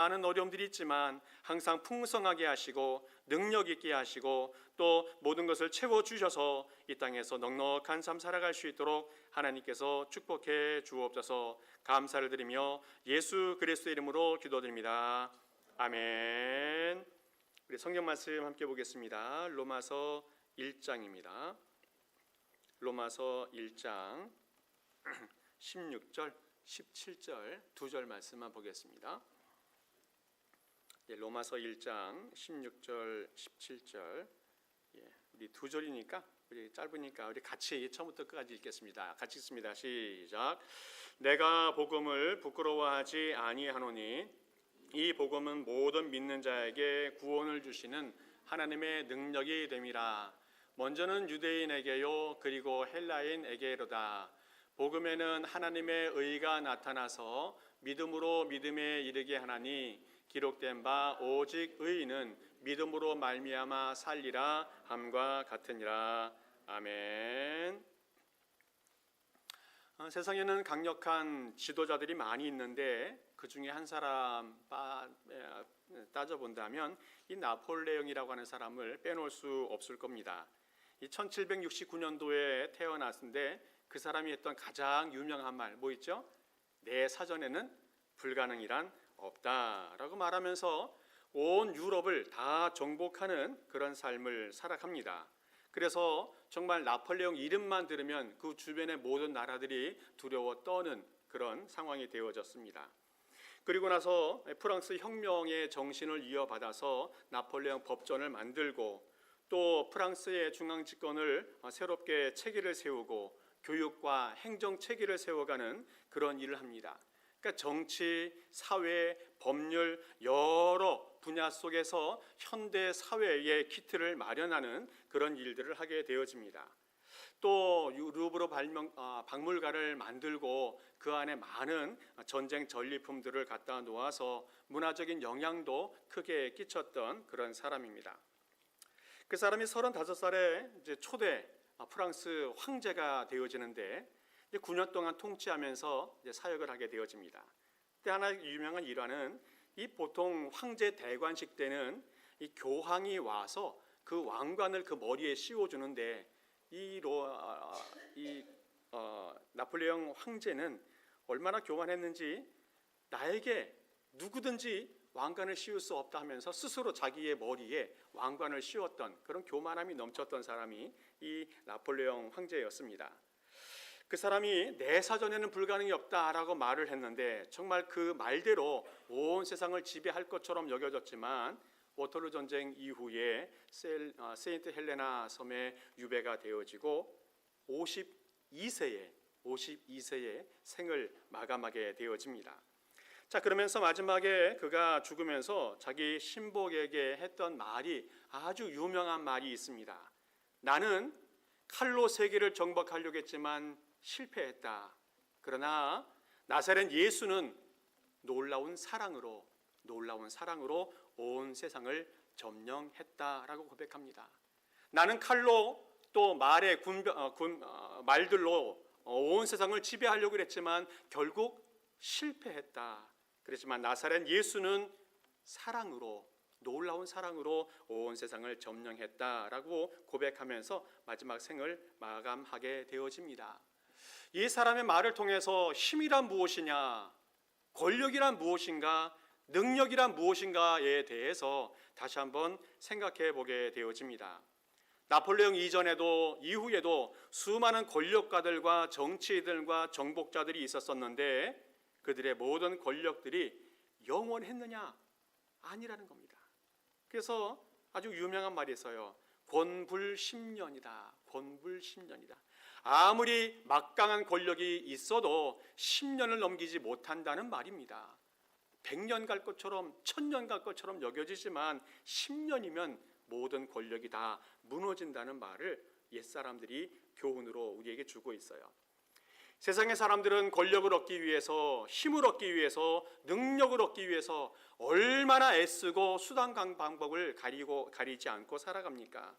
많은 어려움들이 있지만 항상 풍성하게 하시고 능력 있게 하시고 또 모든 것을 채워주셔서 이 땅에서 넉넉한 삶 살아갈 수 있도록 하나님께서 축복해 주옵소서. 감사를 드리며 예수 그리스도의 이름으로 기도드립니다. 아멘. 우리 성경 말씀 함께 보겠습니다. 로마서 1장입니다. 로마서 1장 16절, 17절 두 절 말씀만 보겠습니다. 로마서 1장 16절, 17절 우리 두 절이니까 우리 짧으니까 우리 같이 처음부터 끝까지 읽겠습니다. 같이 읽습니다. 시작. 내가 복음을 부끄러워하지 아니하노니 이 복음은 모든 믿는 자에게 구원을 주시는 하나님의 능력이 됨이라. 먼저는 유대인에게요 그리고 헬라인에게로다. 복음에는 하나님의 의가 나타나서 믿음으로 믿음에 이르게 하나니 기록된 바 오직 의인은 믿음으로 말미암아 살리라 함과 같으니라. 아멘. 세상에는 강력한 지도자들이 많이 있는데 그 중에 한 사람 따져본다면 이 나폴레옹이라고 하는 사람을 빼놓을 수 없을 겁니다. 이 1769년도에 태어났는데 그 사람이 했던 가장 유명한 말 뭐 있죠? 내 사전에는 불가능이란 없다라고 말하면서 온 유럽을 다 정복하는 그런 삶을 살아갑니다. 그래서 정말 나폴레옹 이름만 들으면 그 주변의 모든 나라들이 두려워 떠는 그런 상황이 되어졌습니다. 그리고 나서 프랑스 혁명의 정신을 이어받아서 나폴레옹 법전을 만들고 또 프랑스의 중앙 집권을 새롭게 체계를 세우고 교육과 행정 체계를 세워가는 그런 일을 합니다. 그러니까 정치, 사회, 법률 여러 분야 속에서 현대 사회의 키트를 마련하는 그런 일들을 하게 되어집니다. 또 루브르 박물관을 만들고 그 안에 많은 전쟁 전리품들을 갖다 놓아서 문화적인 영향도 크게 끼쳤던 그런 사람입니다. 그 사람이 35살에 이제 초대 프랑스 황제가 되어지는데 9년 동안 통치하면서 이제 사역을 하게 되어집니다. 그때 하나 유명한 일화는 이 보통 황제 대관식 때는 이 교황이 와서 그 왕관을 그 머리에 씌워주는데 나폴레옹 황제는 얼마나 교만했는지 나에게 누구든지 왕관을 씌울 수 없다 하면서 스스로 자기의 머리에 왕관을 씌웠던 그런 교만함이 넘쳤던 사람이 이 나폴레옹 황제였습니다. 그 사람이 내 사전에는 불가능이 없다라고 말을 했는데 정말 그 말대로 온 세상을 지배할 것처럼 여겨졌지만 워터루 전쟁 이후에 세인트 헬레나 섬에 유배가 되어지고 52세에 생을 마감하게 되어집니다. 자, 그러면서 마지막에 그가 죽으면서 자기 신복에게 했던 말이 아주 유명한 말이 있습니다. 나는 칼로 세계를 정복하려고 했지만 실패했다. 그러나 나사렛 예수는 놀라운 사랑으로 온 세상을 점령했다라고 고백합니다. 나는 칼로 또 말들로 온 세상을 지배하려고 했지만 결국 실패했다. 그렇지만 나사렛 예수는 놀라운 사랑으로 온 세상을 점령했다라고 고백하면서 마지막 생을 마감하게 되어집니다. 이 사람의 말을 통해서 힘이란 무엇이냐, 권력이란 무엇인가, 능력이란 무엇인가에 대해서 다시 한번 생각해 보게 되어집니다. 나폴레옹 이전에도 이후에도 수많은 권력가들과 정치인들과 정복자들이 있었었는데 그들의 모든 권력들이 영원했느냐? 아니라는 겁니다. 그래서 아주 유명한 말이 있어요. 권불10년이다. 아무리 막강한 권력이 있어도 10년을 넘기지 못한다는 말입니다. 100년 갈 것처럼 1000년 갈 것처럼 여겨지지만 10년이면 모든 권력이 다 무너진다는 말을 옛사람들이 교훈으로 우리에게 주고 있어요. 세상의 사람들은 권력을 얻기 위해서, 힘을 얻기 위해서, 능력을 얻기 위해서 얼마나 애쓰고 수단 방법을 가리지 않고 살아갑니까?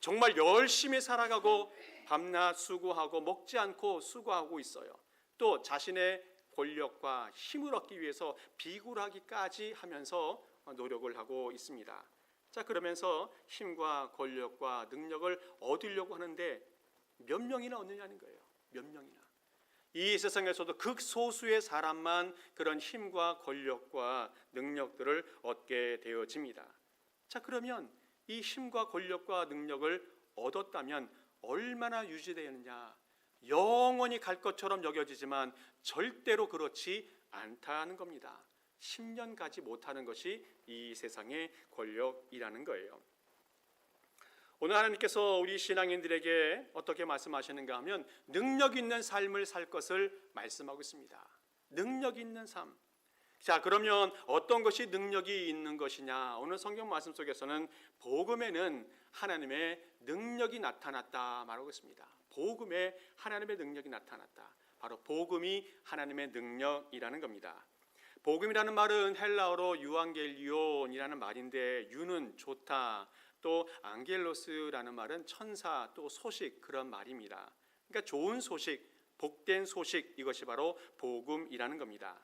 정말 열심히 살아가고 밤낮 수고하고 먹지 않고 수고하고 있어요. 또 자신의 권력과 힘을 얻기 위해서 비굴하기까지 하면서 노력을 하고 있습니다. 자, 그러면서 힘과 권력과 능력을 얻으려고 하는데 몇 명이나 얻느냐는 거예요. 몇 명이나. 이 세상에서도 극소수의 사람만 그런 힘과 권력과 능력들을 얻게 되어집니다. 자, 그러면 이 힘과 권력과 능력을 얻었다면 얼마나 유지되느냐? 영원히 갈 것처럼 여겨지지만 절대로 그렇지 않다는 겁니다. 10년 가지 못하는 것이 이 세상의 권력이라는 거예요. 오늘 하나님께서 우리 신앙인들에게 어떻게 말씀하시는가 하면 능력 있는 삶을 살 것을 말씀하고 있습니다. 능력 있는 삶. 자, 그러면 어떤 것이 능력이 있는 것이냐? 오늘 성경 말씀 속에서는 복음에는 하나님의 능력이 나타났다 말하고 있습니다. 복음에 하나님의 능력이 나타났다. 바로 복음이 하나님의 능력이라는 겁니다. 복음이라는 말은 헬라어로 유앙겔리온이라는 말인데 유는 좋다, 또 앙겔로스라는 말은 천사, 또 소식, 그런 말입니다. 그러니까 좋은 소식, 복된 소식, 이것이 바로 복음이라는 겁니다.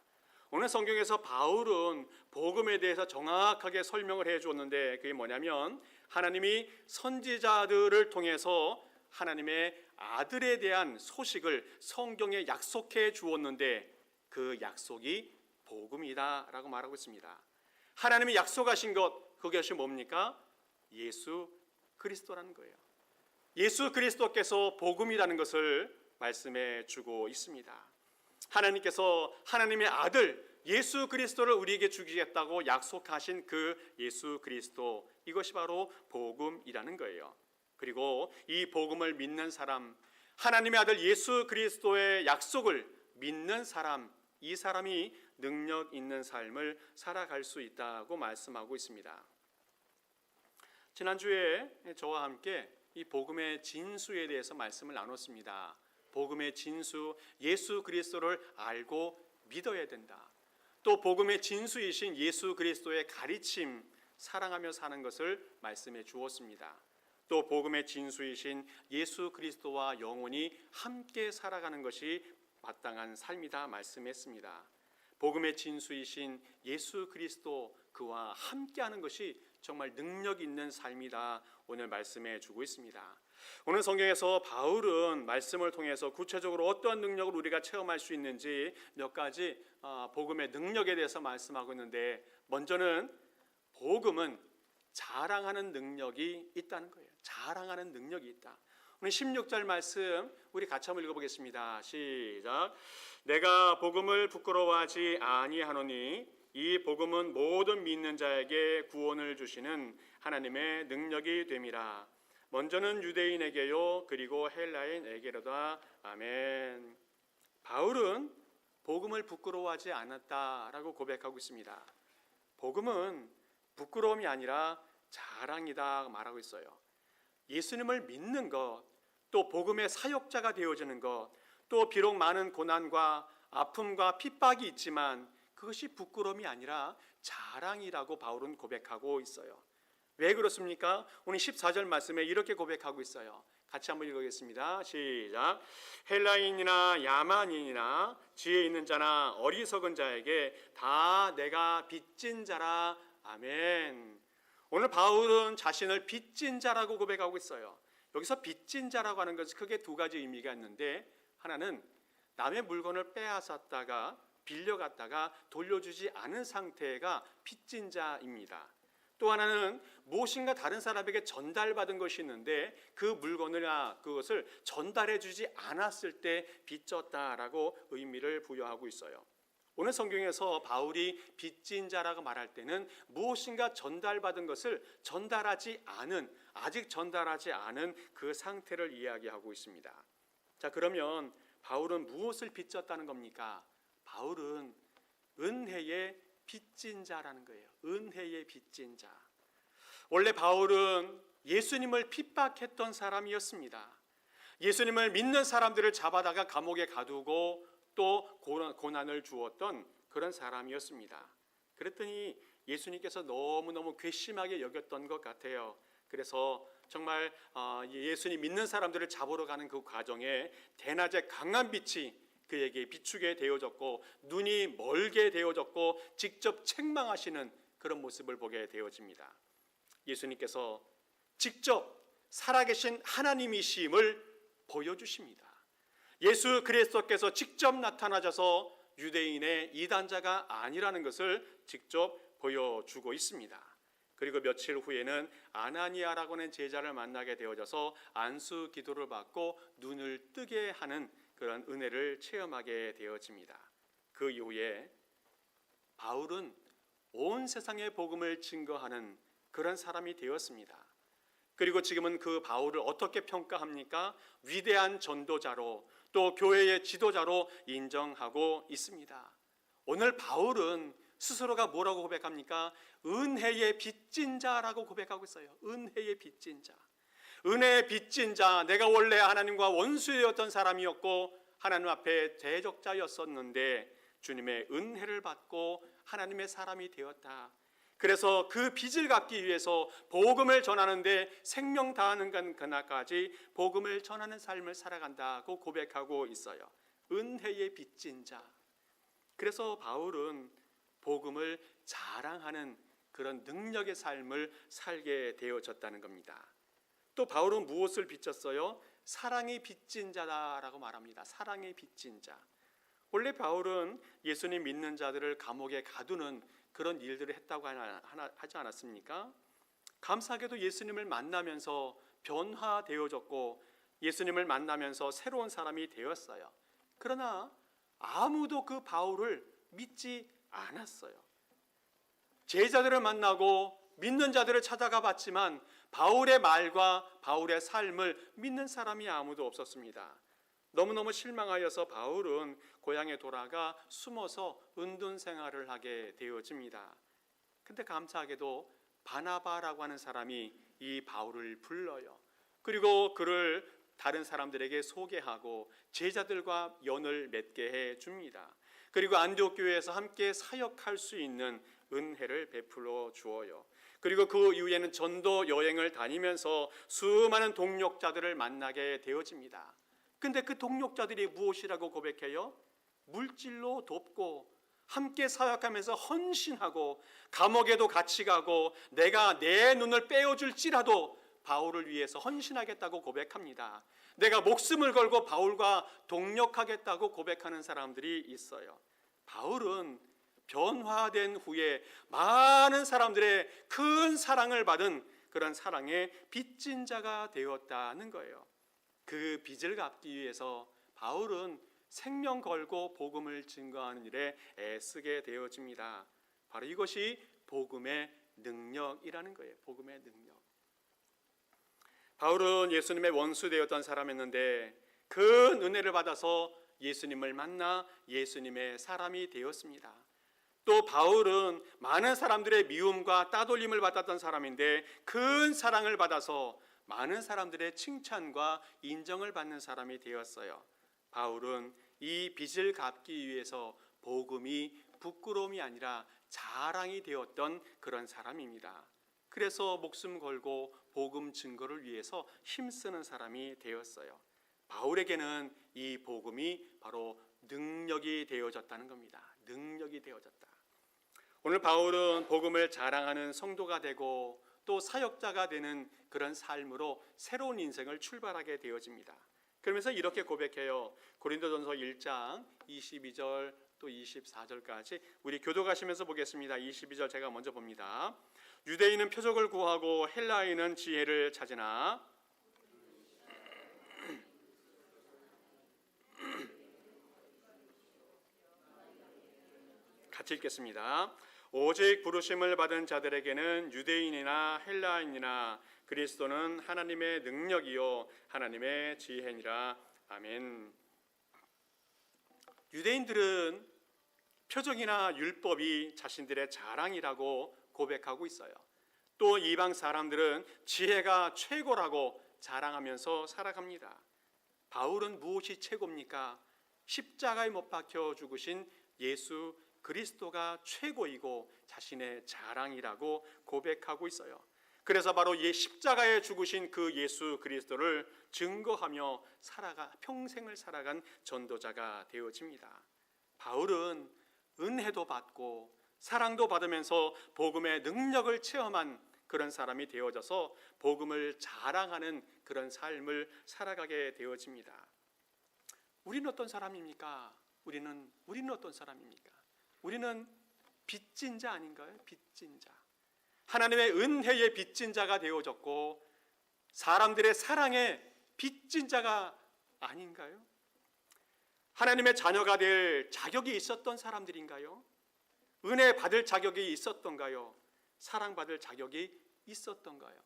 오늘 성경에서 바울은 복음에 대해서 정확하게 설명을 해주었는데 그게 뭐냐면 하나님이 선지자들을 통해서 하나님의 아들에 대한 소식을 성경에 약속해 주었는데 그 약속이 복음이다라고 말하고 있습니다. 하나님이 약속하신 것, 그것이 뭡니까? 예수 그리스도라는 거예요. 예수 그리스도께서 복음이라는 것을 말씀해 주고 있습니다. 하나님께서 하나님의 아들 예수 그리스도를 우리에게 주시겠다고 약속하신 그 예수 그리스도, 이것이 바로 복음이라는 거예요. 그리고 이 복음을 믿는 사람, 하나님의 아들 예수 그리스도의 약속을 믿는 사람, 이 사람이 능력 있는 삶을 살아갈 수 있다고 말씀하고 있습니다. 지난주에 저와 함께 이 복음의 진수에 대해서 말씀을 나눴습니다. 복음의 진수, 예수 그리스도를 알고 믿어야 된다. 또 복음의 진수이신 예수 그리스도의 가르침, 사랑하며 사는 것을 말씀해 주었습니다. 또 복음의 진수이신 예수 그리스도와 영원히 함께 살아가는 것이 마땅한 삶이다 말씀했습니다. 복음의 진수이신 예수 그리스도, 그와 함께하는 것이 정말 능력 있는 삶이다 오늘 말씀해 주고 있습니다. 오늘 성경에서 바울은 말씀을 통해서 구체적으로 어떤 능력을 우리가 체험할 수 있는지 몇 가지 복음의 능력에 대해서 말씀하고 있는데, 먼저는 복음은 자랑하는 능력이 있다는 거예요. 자랑하는 능력이 있다. 오늘 16절 말씀 우리 같이 한번 읽어보겠습니다. 시작. 내가 복음을 부끄러워하지 아니하노니 이 복음은 모든 믿는 자에게 구원을 주시는 하나님의 능력이 됨이라. 먼저는 유대인에게요 그리고 헬라인에게로다. 아멘. 바울은 복음을 부끄러워하지 않았다라고 고백하고 있습니다. 복음은 부끄러움이 아니라 자랑이다 말하고 있어요. 예수님을 믿는 것, 또 복음의 사역자가 되어지는 것, 또 비록 많은 고난과 아픔과 핍박이 있지만 그것이 부끄러움이 아니라 자랑이라고 바울은 고백하고 있어요. 왜 그렇습니까? 오늘 14절 말씀에 이렇게 고백하고 있어요. 같이 한번 읽어보겠습니다. 시작. 헬라인이나 야만인이나 지혜 있는 자나 어리석은 자에게 다 내가 빚진 자라. 아멘. 오늘 바울은 자신을 빚진 자라고 고백하고 있어요. 여기서 빚진 자라고 하는 것은 크게 두 가지 의미가 있는데, 하나는 남의 물건을 빼앗았다가 빌려갔다가 돌려주지 않은 상태가 빚진 자입니다. 또 하나는 무엇인가 다른 사람에게 전달받은 것이 있는데 그 물건이나 그것을 전달해 주지 않았을 때 빚졌다라고 의미를 부여하고 있어요. 오늘 성경에서 바울이 빚진 자라고 말할 때는 무엇인가 전달받은 것을 아직 전달하지 않은 그 상태를 이야기하고 있습니다. 자, 그러면 바울은 무엇을 빚졌다는 겁니까? 바울은 은혜의 빚진 자라는 거예요. 은혜의 빚진 자. 원래 바울은 예수님을 핍박했던 사람이었습니다. 예수님을 믿는 사람들을 잡아다가 감옥에 가두고 또 고난을 주었던 그런 사람이었습니다. 그랬더니 예수님께서 너무너무 괘씸하게 여겼던 것 같아요. 그래서 정말 예수님 믿는 사람들을 잡으러 가는 그 과정에 대낮에 강한 빛이 그에게 비추게 되어졌고 눈이 멀게 되어졌고 직접 책망하시는 그런 모습을 보게 되어집니다. 예수님께서 직접 살아계신 하나님이심을 보여주십니다. 예수 그리스도께서 직접 나타나셔서 유대인의 이단자가 아니라는 것을 직접 보여주고 있습니다. 그리고 며칠 후에는 아나니아라고 하는 제자를 만나게 되어져서 안수 기도를 받고 눈을 뜨게 하는 그런 은혜를 체험하게 되어집니다. 그 이후에 바울은 온 세상의 복음을 증거하는 그런 사람이 되었습니다. 그리고 지금은 그 바울을 어떻게 평가합니까? 위대한 전도자로 또 교회의 지도자로 인정하고 있습니다. 오늘 바울은 스스로가 뭐라고 고백합니까? 은혜의 빚진 자라고 고백하고 있어요. 은혜의 빚진 자. 은혜의 빚진 자, 내가 원래 하나님과 원수였던 사람이었고 하나님 앞에 대적자였었는데 주님의 은혜를 받고 하나님의 사람이 되었다. 그래서 그 빚을 갚기 위해서 복음을 전하는데 생명 다하는 그날까지 복음을 전하는 삶을 살아간다고 고백하고 있어요. 은혜의 빚진 자. 그래서 바울은 복음을 자랑하는 그런 능력의 삶을 살게 되어졌다는 겁니다. 또 바울은 무엇을 빚졌어요? 사랑이 빚진 자다라고 말합니다. 사랑이 빚진 자. 원래 바울은 예수님 믿는 자들을 감옥에 가두는 그런 일들을 했다고 하지 않았습니까? 감사하게도 예수님을 만나면서 변화되어졌고 예수님을 만나면서 새로운 사람이 되었어요. 그러나 아무도 그 바울을 믿지 않았어요. 제자들을 만나고 믿는 자들을 찾아가 봤지만 바울의 말과 바울의 삶을 믿는 사람이 아무도 없었습니다. 너무너무 실망하여서 바울은 고향에 돌아가 숨어서 은둔 생활을 하게 되어집니다. 근데 감사하게도 바나바라고 하는 사람이 이 바울을 불러요. 그리고 그를 다른 사람들에게 소개하고 제자들과 연을 맺게 해줍니다. 그리고 안디옥 교회에서 함께 사역할 수 있는 은혜를 베풀어 주어요. 그리고 그 이후에는 전도 여행을 다니면서 수많은 동역자들을 만나게 되어집니다. 근데 그 동역자들이 무엇이라고 고백해요? 물질로 돕고 함께 사역하면서 헌신하고 감옥에도 같이 가고 내가 내 눈을 빼어줄지라도 바울을 위해서 헌신하겠다고 고백합니다. 내가 목숨을 걸고 바울과 동역하겠다고 고백하는 사람들이 있어요. 바울은 변화된 후에 많은 사람들의 큰 사랑을 받은 그런 사랑의 빚진 자가 되었다는 거예요. 그 빚을 갚기 위해서 바울은 생명 걸고 복음을 증거하는 일에 애쓰게 되어집니다. 바로 이것이 복음의 능력이라는 거예요. 복음의 능력. 바울은 예수님의 원수 되었던 사람이었는데 큰 은혜를 받아서 예수님을 만나 예수님의 사람이 되었습니다. 또 바울은 많은 사람들의 미움과 따돌림을 받았던 사람인데 큰 사랑을 받아서 많은 사람들의 칭찬과 인정을 받는 사람이 되었어요. 바울은 이 빚을 갚기 위해서 복음이 부끄러움이 아니라 자랑이 되었던 그런 사람입니다. 그래서 목숨 걸고 복음 증거를 위해서 힘쓰는 사람이 되었어요. 바울에게는 이 복음이 바로 능력이 되어졌다는 겁니다. 능력이 되어졌다. 오늘 바울은 복음을 자랑하는 성도가 되고 또 사역자가 되는 그런 삶으로 새로운 인생을 출발하게 되어집니다. 그러면서 이렇게 고백해요. 고린도전서 1장 22절 또 24절까지 우리 교독하시면서 보겠습니다. 22절 제가 먼저 봅니다. 유대인은 표적을 구하고 헬라인은 지혜를 찾으나 같이 읽겠습니다. 오직 부르심을 받은 자들에게는 유대인이나 헬라인이나 그리스도는 하나님의 능력이요 하나님의 지혜니라. 아멘. 유대인들은 표적이나 율법이 자신들의 자랑이라고 고백하고 있어요. 또 이방 사람들은 지혜가 최고라고 자랑하면서 살아갑니다. 바울은 무엇이 최고입니까? 십자가에 못 박혀 죽으신 예수 그리스도가 최고이고 자신의 자랑이라고 고백하고 있어요. 그래서 바로 이 십자가에 죽으신 그 예수 그리스도를 증거하며 평생을 살아간 전도자가 되어집니다. 바울은 은혜도 받고 사랑도 받으면서 복음의 능력을 체험한 그런 사람이 되어져서 복음을 자랑하는 그런 삶을 살아가게 되어집니다. 우리는 어떤 사람입니까? 우리는 어떤 사람입니까? 우리는 빚진 자 아닌가요? 빚진 자. 하나님의 은혜의 빚진 자가 되어졌고 사람들의 사랑의 빚진 자가 아닌가요? 하나님의 자녀가 될 자격이 있었던 사람들인가요? 은혜 받을 자격이 있었던가요? 사랑받을 자격이 있었던가요?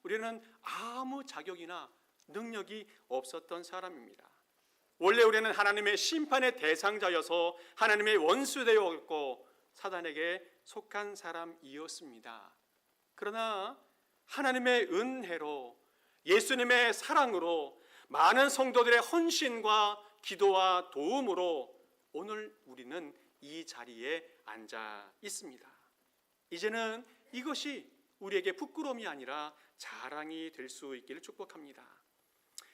우리는 아무 자격이나 능력이 없었던 사람입니다. 원래 우리는 하나님의 심판의 대상자여서 하나님의 원수되었고 사단에게 속한 사람이었습니다. 그러나 하나님의 은혜로 예수님의 사랑으로 많은 성도들의 헌신과 기도와 도움으로 오늘 우리는 이 자리에 앉아 있습니다. 이제는 이것이 우리에게 부끄러움이 아니라 자랑이 될 수 있기를 축복합니다.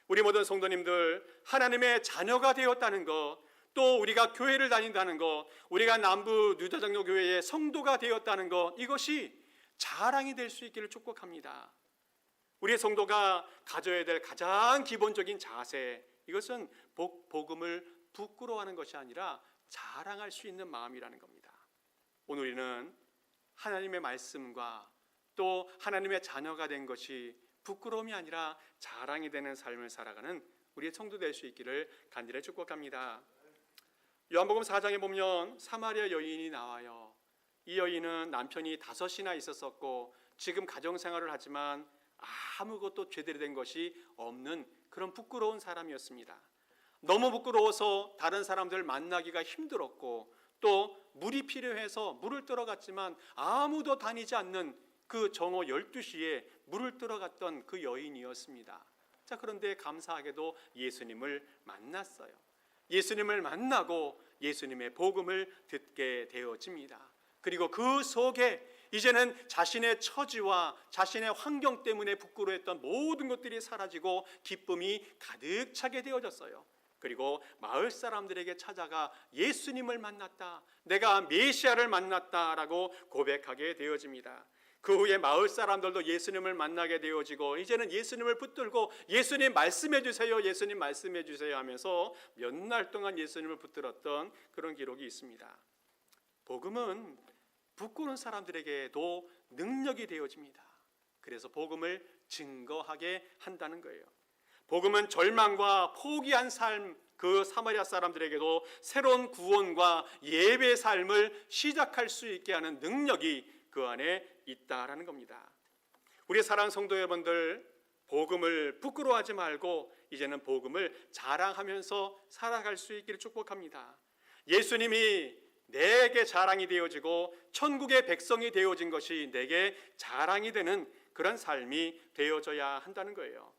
우리 모든 성도님들 하나님의 자녀가 되었다는 것, 또 우리가 교회를 다닌다는 것, 우리가 남부 유다장로교회의 성도가 되었다는 것, 이것이 자랑이 될 수 있기를 축복합니다. 우리의 성도가 가져야 될 가장 기본적인 자세, 이것은 복음을 부끄러워하는 것이 아니라 자랑할 수 있는 마음이라는 겁니다. 오늘 우리는 하나님의 말씀과 또 하나님의 자녀가 된 것이 부끄러움이 아니라 자랑이 되는 삶을 살아가는 우리의 성도 될 수 있기를 간절히 축복합니다. 요한복음 4장에 보면 사마리아 여인이 나와요. 이 여인은 남편이 5이나 있었었고 지금 가정생활을 하지만 아무것도 제대로 된 것이 없는 그런 부끄러운 사람이었습니다. 너무 부끄러워서 다른 사람들 만나기가 힘들었고 또 물이 필요해서 물을 뜨러 갔지만 아무도 다니지 않는 그 정오 12시에 물을 뜨러 갔던 그 여인이었습니다. 자, 그런데 감사하게도 예수님을 만났어요. 예수님을 만나고 예수님의 복음을 듣게 되어집니다. 그리고 그 속에 이제는 자신의 처지와 자신의 환경 때문에 부끄러워했던 모든 것들이 사라지고 기쁨이 가득 차게 되어졌어요. 그리고 마을 사람들에게 찾아가 예수님을 만났다, 내가 메시아를 만났다라고 고백하게 되어집니다. 그 후에 마을 사람들도 예수님을 만나게 되어지고 이제는 예수님을 붙들고 예수님 말씀해 주세요, 예수님 말씀해 주세요 하면서 몇 날 동안 예수님을 붙들었던 그런 기록이 있습니다. 복음은 부끄러운 사람들에게도 능력이 되어집니다. 그래서 복음을 증거하게 한다는 거예요. 복음은 절망과 포기한 삶, 그 사마리아 사람들에게도 새로운 구원과 예배의 삶을 시작할 수 있게 하는 능력이 그 안에 있다라는 겁니다. 우리 사랑하는 성도 여러분들, 복음을 부끄러워하지 말고 이제는 복음을 자랑하면서 살아갈 수 있기를 축복합니다. 예수님이 내게 자랑이 되어지고 천국의 백성이 되어진 것이 내게 자랑이 되는 그런 삶이 되어져야 한다는 거예요.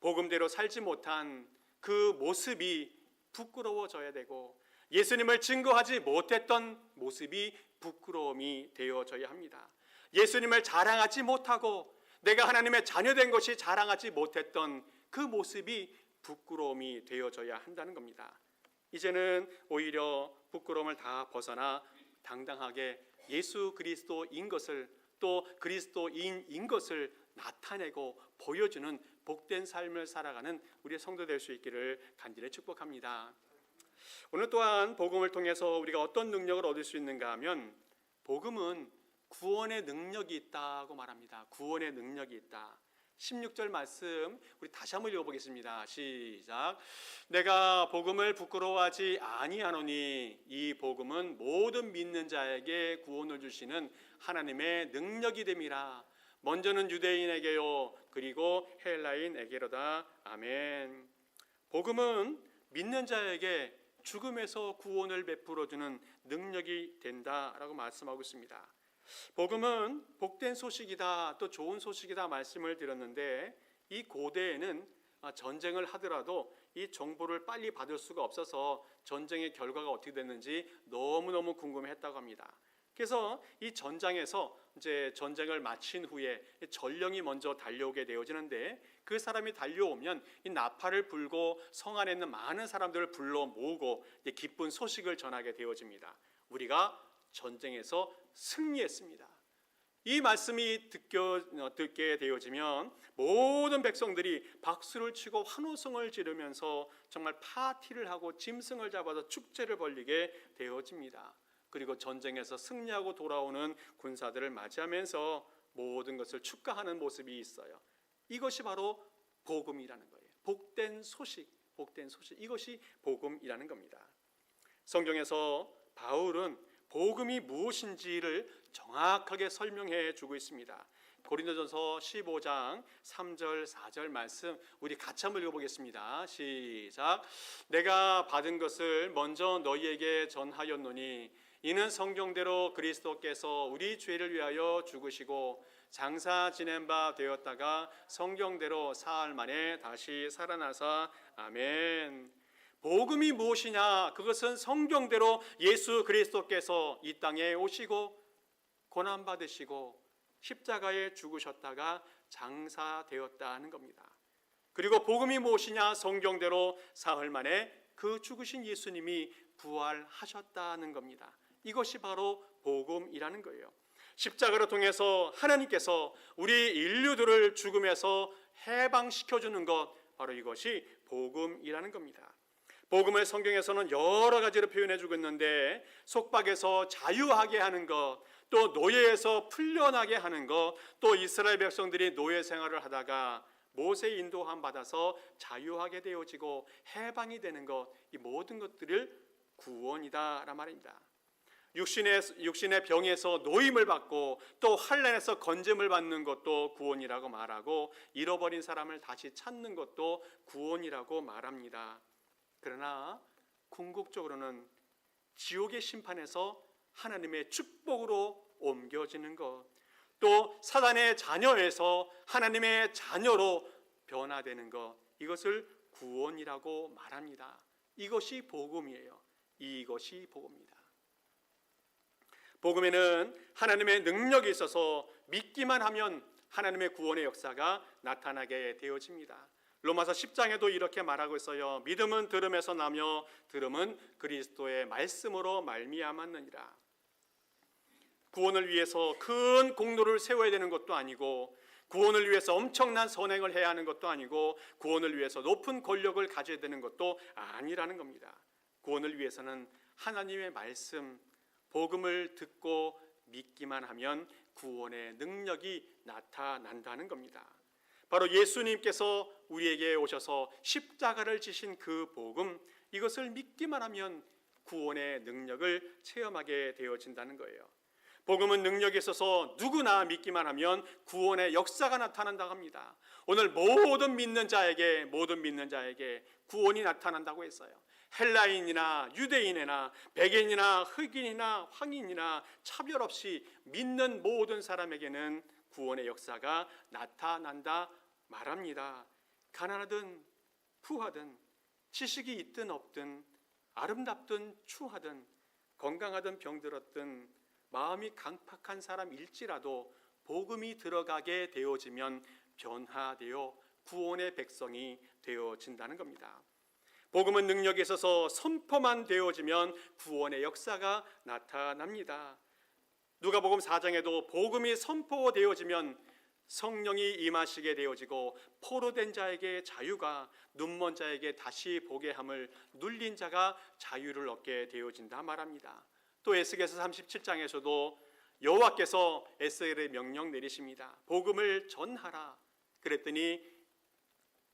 복음대로 살지 못한 그 모습이 부끄러워져야 되고 예수님을 증거하지 못했던 모습이 부끄러움이 되어져야 합니다. 예수님을 자랑하지 못하고 내가 하나님의 자녀된 것이 자랑하지 못했던 그 모습이 부끄러움이 되어져야 한다는 겁니다. 이제는 오히려 부끄러움을 다 벗어나 당당하게 예수 그리스도인 것을, 또 그리스도인인 것을 나타내고 보여주는 복된 삶을 살아가는 우리의 성도 될 수 있기를 간절히 축복합니다. 오늘 또한 복음을 통해서 우리가 어떤 능력을 얻을 수 있는가 하면 복음은 구원의 능력이 있다고 말합니다. 구원의 능력이 있다. 16절 말씀 우리 다시 한번 읽어보겠습니다. 시작. 내가 복음을 부끄러워하지 아니하노니 이 복음은 모든 믿는 자에게 구원을 주시는 하나님의 능력이 됨이라. 먼저는 유대인에게요 그리고 헬라인에게로다. 아멘. 복음은 믿는 자에게 죽음에서 구원을 베풀어주는 능력이 된다라고 말씀하고 있습니다. 복음은 복된 소식이다, 또 좋은 소식이다 말씀을 드렸는데 이 고대에는 전쟁을 하더라도 이 정보를 빨리 받을 수가 없어서 전쟁의 결과가 어떻게 됐는지 너무너무 궁금해했다고 합니다. 그래서 이 전장에서 이제 전쟁을 마친 후에 전령이 먼저 달려오게 되어지는데, 그 사람이 달려오면 이 나팔을 불고 성 안에 있는 많은 사람들을 불러 모으고 기쁜 소식을 전하게 되어집니다. 우리가 전쟁에서 승리했습니다. 이 말씀이 듣게 되어지면 모든 백성들이 박수를 치고 환호성을 지르면서 정말 파티를 하고 짐승을 잡아서 축제를 벌이게 되어집니다. 그리고 전쟁에서 승리하고 돌아오는 군사들을 맞이하면서 모든 것을 축하하는 모습이 있어요. 이것이 바로 복음이라는 거예요. 복된 소식, 복된 소식. 이것이 복음이라는 겁니다. 성경에서 바울은 복음이 무엇인지를 정확하게 설명해 주고 있습니다. 고린도전서 15장 3절 4절 말씀 우리 같이 한번 읽어보겠습니다. 시작. 내가 받은 것을 먼저 너희에게 전하였노니 이는 성경대로 그리스도께서 우리 죄를 위하여 죽으시고 장사 지낸 바 되었다가 성경대로 사흘 만에 다시 살아나사. 아멘. 복음이 무엇이냐? 그것은 성경대로 예수 그리스도께서 이 땅에 오시고 고난받으시고 십자가에 죽으셨다가 장사되었다는 겁니다. 그리고 복음이 무엇이냐? 성경대로 사흘 만에 그 죽으신 예수님이 부활하셨다는 겁니다. 이것이 바로 복음이라는 거예요. 십자가를 통해서 하나님께서 우리 인류들을 죽음에서 해방시켜주는 것, 바로 이것이 복음이라는 겁니다. 복음을 성경에서는 여러 가지로 표현해주고 있는데, 속박에서 자유하게 하는 것, 또 노예에서 풀려나게 하는 것, 또 이스라엘 백성들이 노예 생활을 하다가 모세의 인도함 받아서 자유하게 되어지고 해방이 되는 것, 이 모든 것들을 구원이다라는 말입니다. 육신의 병에서 노임을 받고 또 환난에서 건짐을 받는 것도 구원이라고 말하고, 잃어버린 사람을 다시 찾는 것도 구원이라고 말합니다. 그러나 궁극적으로는 지옥의 심판에서 하나님의 축복으로 옮겨지는 것, 또 사단의 자녀에서 하나님의 자녀로 변화되는 것, 이것을 구원이라고 말합니다. 이것이 복음이에요. 이것이 복음입니다. 복음에는 하나님의 능력이 있어서 믿기만 하면 하나님의 구원의 역사가 나타나게 되어집니다. 로마서 10장에도 이렇게 말하고 있어요. 믿음은 들음에서 나며 들음은 그리스도의 말씀으로 말미암았느니라. 구원을 위해서 큰 공로를 세워야 되는 것도 아니고, 구원을 위해서 엄청난 선행을 해야 하는 것도 아니고, 구원을 위해서 높은 권력을 가져야 되는 것도 아니라는 겁니다. 구원을 위해서는 하나님의 말씀, 복음을 듣고 믿기만 하면 구원의 능력이 나타난다는 겁니다. 바로 예수님께서 우리에게 오셔서 십자가를 지신 그 복음, 이것을 믿기만 하면 구원의 능력을 체험하게 되어진다는 거예요. 복음은 능력이 있어서 누구나 믿기만 하면 구원의 역사가 나타난다고 합니다. 오늘 모든 믿는 자에게 구원이 나타난다고 했어요. 헬라인이나 유대인이나 백인이나 흑인이나 황인이나 차별 없이 믿는 모든 사람에게는 구원의 역사가 나타난다 말합니다. 가난하든 부하든 지식이 있든 없든 아름답든 추하든 건강하든 병들었든 마음이 강팍한 사람일지라도 복음이 들어가게 되어지면 변화되어 구원의 백성이 되어진다는 겁니다. 복음은 능력이 있어서 선포만 되어지면 구원의 역사가 나타납니다. 누가복음 4장에도 복음이 선포되어지면 성령이 임하시게 되어지고 포로된 자에게 자유가, 눈먼 자에게 다시 보게 함을, 눌린 자가 자유를 얻게 되어진다 말합니다. 또 에스겔서 37장에서도 여호와께서 에스겔에 명령 내리십니다. 복음을 전하라. 그랬더니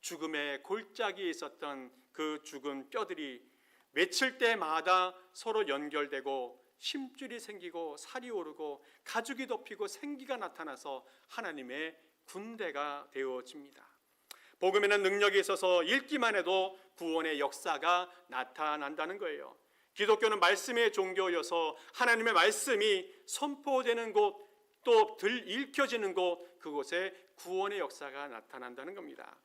죽음의 골짜기에 있었던 그 죽은 뼈들이 며칠 때마다 서로 연결되고 심줄이 생기고 살이 오르고 가죽이 덮이고 생기가 나타나서 하나님의 군대가 되어집니다. 복음에는 능력이 있어서 읽기만 해도 구원의 역사가 나타난다는 거예요. 기독교는 말씀의 종교여서 하나님의 말씀이 선포되는 곳, 또 읽혀지는 곳, 그곳에 구원의 역사가 나타난다는 겁니다.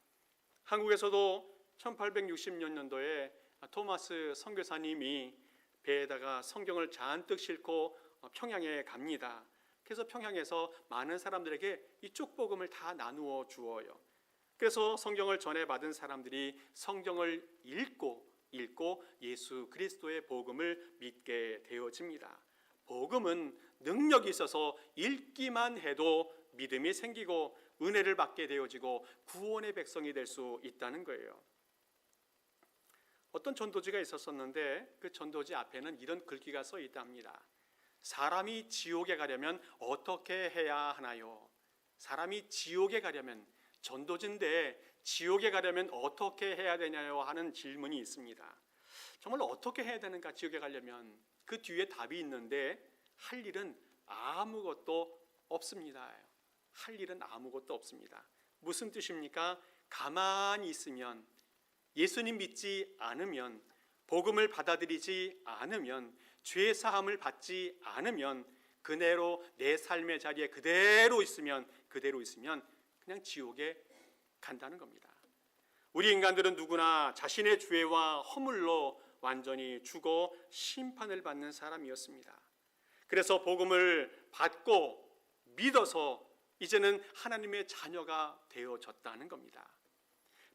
한국에서도 1860년도에 토마스 선교사님이 배에다가 성경을 잔뜩 싣고 평양에 갑니다. 그래서 평양에서 많은 사람들에게 이쪽 복음을 다 나누어 주어요. 그래서 성경을 전해받은 사람들이 성경을 읽고 예수 그리스도의 복음을 믿게 되어집니다. 복음은 능력이 있어서 읽기만 해도 믿음이 생기고 은혜를 받게 되어지고 구원의 백성이 될 수 있다는 거예요. 어떤 전도지가 있었었는데 그 전도지 앞에는 이런 글귀가 써 있답니다. 사람이 지옥에 가려면 어떻게 해야 하나요? 사람이 지옥에 가려면, 전도지인데 지옥에 가려면 어떻게 해야 되냐요 하는 질문이 있습니다. 정말 어떻게 해야 되는가? 지옥에 가려면 그 뒤에 답이 있는데 할 일은 아무것도 없습니다. 할 일은 아무것도 없습니다. 무슨 뜻입니까? 가만히 있으면, 예수님 믿지 않으면, 복음을 받아들이지 않으면, 죄 사함을 받지 않으면, 그대로 내 삶의 자리에 그대로 있으면 그냥 지옥에 간다는 겁니다. 우리 인간들은 누구나 자신의 죄와 허물로 완전히 죽어 심판을 받는 사람이었습니다. 그래서 복음을 받고 믿어서 이제는 하나님의 자녀가 되어졌다는 겁니다.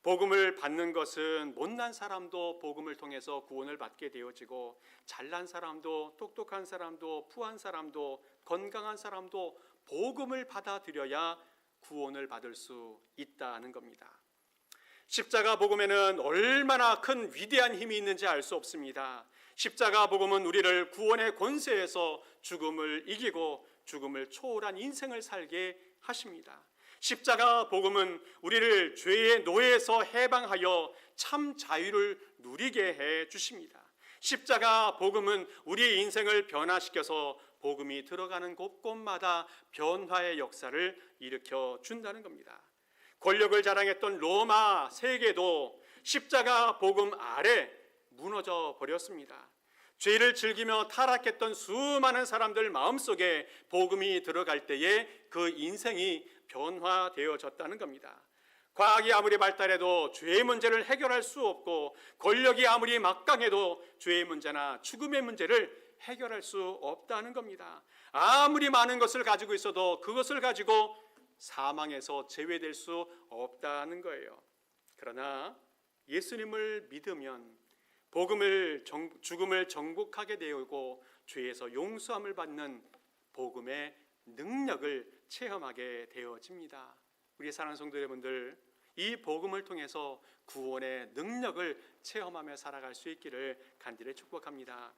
복음을 받는 것은 못난 사람도 복음을 통해서 구원을 받게 되어지고, 잘난 사람도, 똑똑한 사람도, 부한 사람도, 건강한 사람도 복음을 받아들여야 구원을 받을 수 있다는 겁니다. 십자가 복음에는 얼마나 큰 위대한 힘이 있는지 알 수 없습니다. 십자가 복음은 우리를 구원의 권세에서 죽음을 이기고 죽음을 초월한 인생을 살게 하십니다. 십자가 복음은 우리를 죄의 노예에서 해방하여 참 자유를 누리게 해 주십니다. 십자가 복음은 우리의 인생을 변화시켜서 복음이 들어가는 곳곳마다 변화의 역사를 일으켜 준다는 겁니다. 권력을 자랑했던 로마 세계도 십자가 복음 아래 무너져 버렸습니다. 죄를 즐기며 타락했던 수많은 사람들 마음속에 복음이 들어갈 때에 그 인생이 변화되어졌다는 겁니다. 과학이 아무리 발달해도 죄의 문제를 해결할 수 없고, 권력이 아무리 막강해도 죄의 문제나 죽음의 문제를 해결할 수 없다는 겁니다. 아무리 많은 것을 가지고 있어도 그것을 가지고 사망에서 제외될 수 없다는 거예요. 그러나 예수님을 믿으면 죽음을 정복하게 되고 죄에서 용서함을 받는 복음의 능력을 체험하게 되어집니다. 우리 사랑하는 성도 여러분들, 이 복음을 통해서 구원의 능력을 체험하며 살아갈 수 있기를 간절히 축복합니다.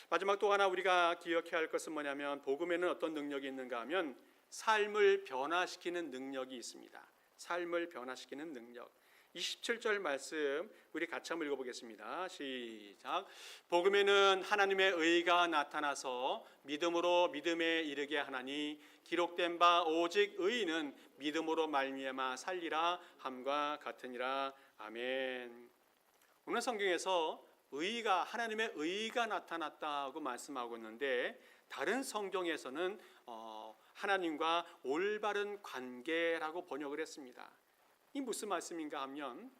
마지막 또 하나 우리가 기억해야 할 것은 뭐냐면, 복음에는 어떤 능력이 있는가 하면 삶을 변화시키는 능력이 있습니다. 삶을 변화시키는 능력. 27절 말씀 우리 같이 한번 읽어보겠습니다. 시작. 복음에는 하나님의 의가 나타나서 믿음으로 믿음에 이르게 하나니, 기록된 바 오직 의인은 믿음으로 말미암아 살리라 함과 같으니라. 아멘. 오늘 성경에서 하나님의 의가 나타났다고 말씀하고 있는데, 다른 성경에서는 하나님과 올바른 관계라고 번역을 했습니다. 이 무슨 말씀인가 하면,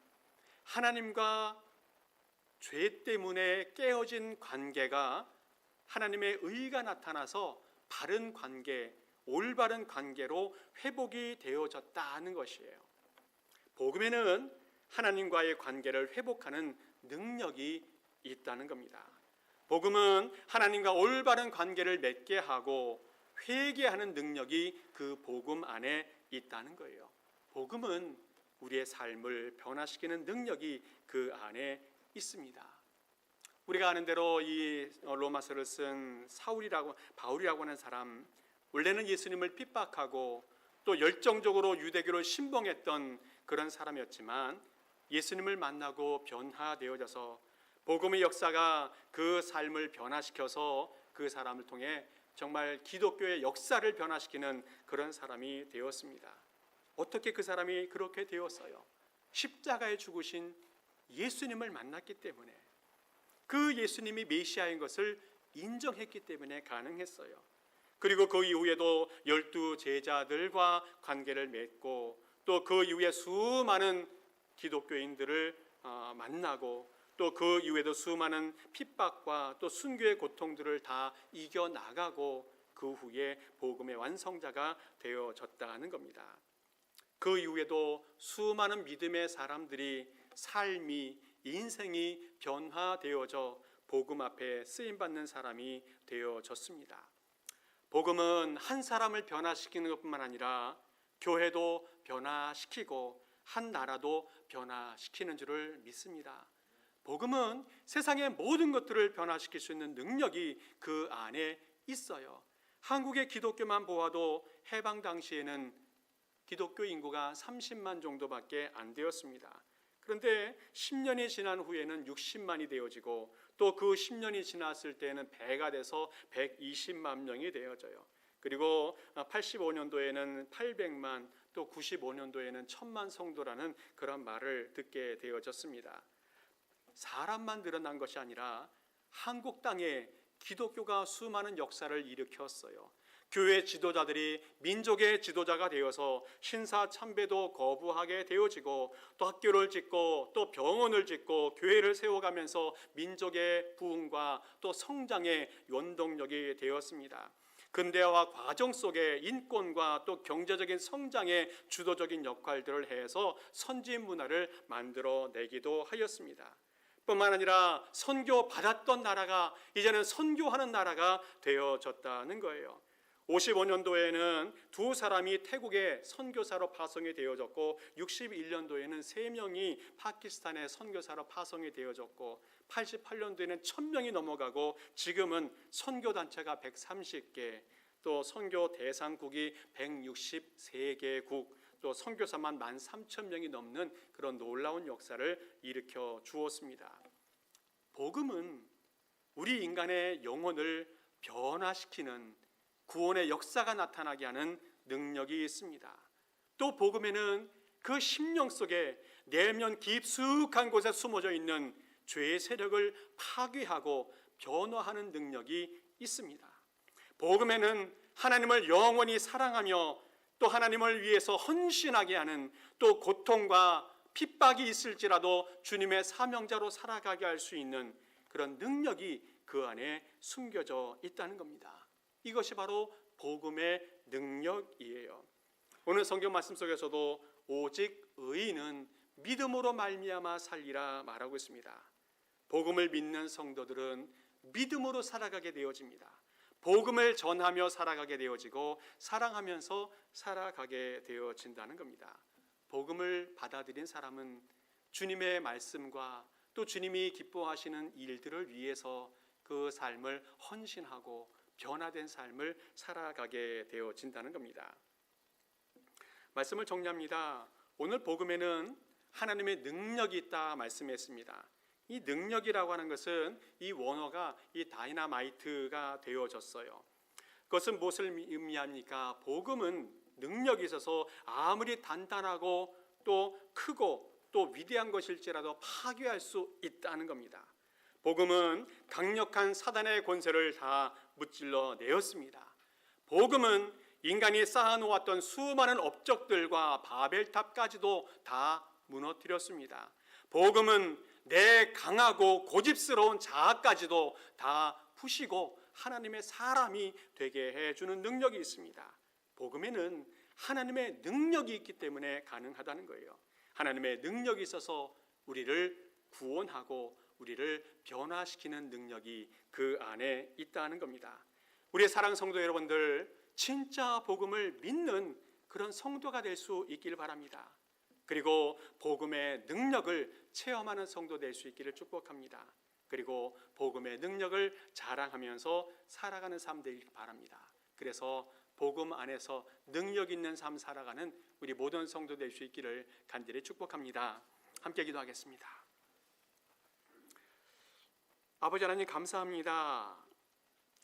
하나님과 죄 때문에 깨어진 관계가 하나님의 의가 나타나서 바른 관계, 올바른 관계로 회복이 되어졌다는 것이에요. 복음에는 하나님과의 관계를 회복하는 능력이 있다는 겁니다. 복음은 하나님과 올바른 관계를 맺게 하고 회개하는 능력이 그 복음 안에 있다는 거예요. 복음은 우리의 삶을 변화시키는 능력이 그 안에 있습니다. 우리가 아는 대로 이 로마서를 쓴 바울이라고 하는 사람, 원래는 예수님을 핍박하고 또 열정적으로 유대교를 신봉했던 그런 사람이었지만, 예수님을 만나고 변화되어져서 복음의 역사가 그 삶을 변화시켜서 그 사람을 통해 정말 기독교의 역사를 변화시키는 그런 사람이 되었습니다. 어떻게 그 사람이 그렇게 되었어요? 십자가에 죽으신 예수님을 만났기 때문에, 그 예수님이 메시아인 것을 인정했기 때문에 가능했어요. 그리고 그 이후에도 12 제자들과 관계를 맺고, 또 그 이후에 수많은 기독교인들을 만나고, 또 그 이후에도 수많은 핍박과 또 순교의 고통들을 다 이겨나가고 그 후에 복음의 완성자가 되어졌다는 겁니다. 그 이후에도 수많은 믿음의 사람들이 삶이, 인생이 변화되어져 복음 앞에 쓰임받는 사람이 되어졌습니다. 복음은 한 사람을 변화시키는 것뿐만 아니라 교회도 변화시키고 한 나라도 변화시키는 줄을 믿습니다. 복음은 세상의 모든 것들을 변화시킬 수 있는 능력이 그 안에 있어요. 한국의 기독교만 보아도 해방 당시에는 기독교 인구가 30만 정도밖에 안 되었습니다. 그런데 10년이 지난 후에는 60만이 되어지고 또 그 10년이 지났을 때는 배가 돼서 120만 명이 되어져요. 그리고 85년도에는 800만, 또 95년도에는 1000만 성도라는 그런 말을 듣게 되어졌습니다. 사람만 늘어난 것이 아니라 한국 땅에 기독교가 수많은 역사를 일으켰어요. 교회 지도자들이 민족의 지도자가 되어서 신사 참배도 거부하게 되어지고 또 학교를 짓고 또 병원을 짓고 교회를 세워가면서 민족의 부흥과 또 성장의 원동력이 되었습니다. 근대화 과정 속에 인권과 또 경제적인 성장의 주도적인 역할들을 해서 선진 문화를 만들어내기도 하였습니다. 뿐만 아니라 선교 받았던 나라가 이제는 선교하는 나라가 되어졌다는 거예요. 55년도에는 두 사람이 태국에 선교사로 파송이 되어졌고 61년도에는 3명이 파키스탄에 선교사로 파송이 되어졌고 88년도에는 1000명이 넘어가고 지금은 선교단체가 130개, 또 선교 대상국이 163개국, 또 선교사만 13,000명이 넘는 그런 놀라운 역사를 일으켜 주었습니다. 복음은 우리 인간의 영혼을 변화시키는 구원의 역사가 나타나게 하는 능력이 있습니다. 또 복음에는 그 심령 속에 내면 깊숙한 곳에 숨어져 있는 죄의 세력을 파괴하고 변화하는 능력이 있습니다. 복음에는 하나님을 영원히 사랑하며 또 하나님을 위해서 헌신하게 하는, 또 고통과 핍박이 있을지라도 주님의 사명자로 살아가게 할 수 있는 그런 능력이 그 안에 숨겨져 있다는 겁니다. 이것이 바로 복음의 능력이에요. 오늘 성경 말씀 속에서도 오직 의인은 믿음으로 말미암아 살리라 말하고 있습니다. 복음을 믿는 성도들은 믿음으로 살아가게 되어집니다. 복음을 전하며 살아가게 되어지고 사랑하면서 살아가게 되어진다는 겁니다. 복음을 받아들인 사람은 주님의 말씀과 또 주님이 기뻐하시는 일들을 위해서 그 삶을 헌신하고 변화된 삶을 살아가게 되어진다는 겁니다. 말씀을 정리합니다. 오늘 복음에는 하나님의 능력이 있다 말씀했습니다. 이 능력이라고 하는 것은 이 원어가 이 다이나마이트가 되어졌어요. 그것은 무엇을 의미합니까? 복음은 능력이 있어서 아무리 단단하고 또 크고 또 위대한 것일지라도 파괴할 수 있다는 겁니다. 복음은 강력한 사단의 권세를 다 무찔러 내었습니다. 복음은 인간이 쌓아놓았던 수많은 업적들과 바벨탑까지도 다 무너뜨렸습니다. 복음은 내 강하고 고집스러운 자아까지도 다 푸시고 하나님의 사람이 되게 해주는 능력이 있습니다. 복음에는 하나님의 능력이 있기 때문에 가능하다는 거예요. 하나님의 능력이 있어서 우리를 구원하고 우리를 변화시키는 능력이 그 안에 있다는 겁니다. 우리 사랑 성도 여러분들, 진짜 복음을 믿는 그런 성도가 될 수 있기를 바랍니다. 그리고 복음의 능력을 체험하는 성도 될 수 있기를 축복합니다. 그리고 복음의 능력을 자랑하면서 살아가는 삶 되길 바랍니다. 그래서 복음 안에서 능력 있는 삶 살아가는 우리 모든 성도 될 수 있기를 간절히 축복합니다. 함께 기도하겠습니다. 아버지 하나님 감사합니다.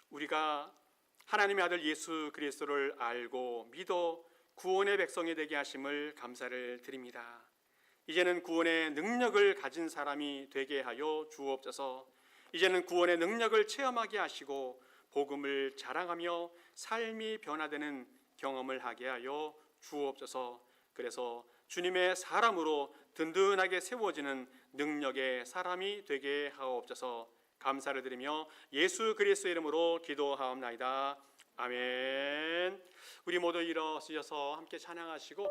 우리가 하나님의 아들 예수 그리스도를 알고 믿어 구원의 백성이 되게 하심을 감사를 드립니다. 이제는 구원의 능력을 가진 사람이 되게 하여 주옵소서. 이제는 구원의 능력을 체험하게 하시고 복음을 자랑하며 삶이 변화되는 경험을 하게 하여 주옵소서. 그래서 주님의 사람으로 든든하게 세워지는 능력의 사람이 되게 하옵소서. 감사를 드리며 예수 그리스도의 이름으로 기도하옵나이다. 아멘. 우리 모두 일어서셔서 함께 찬양하시고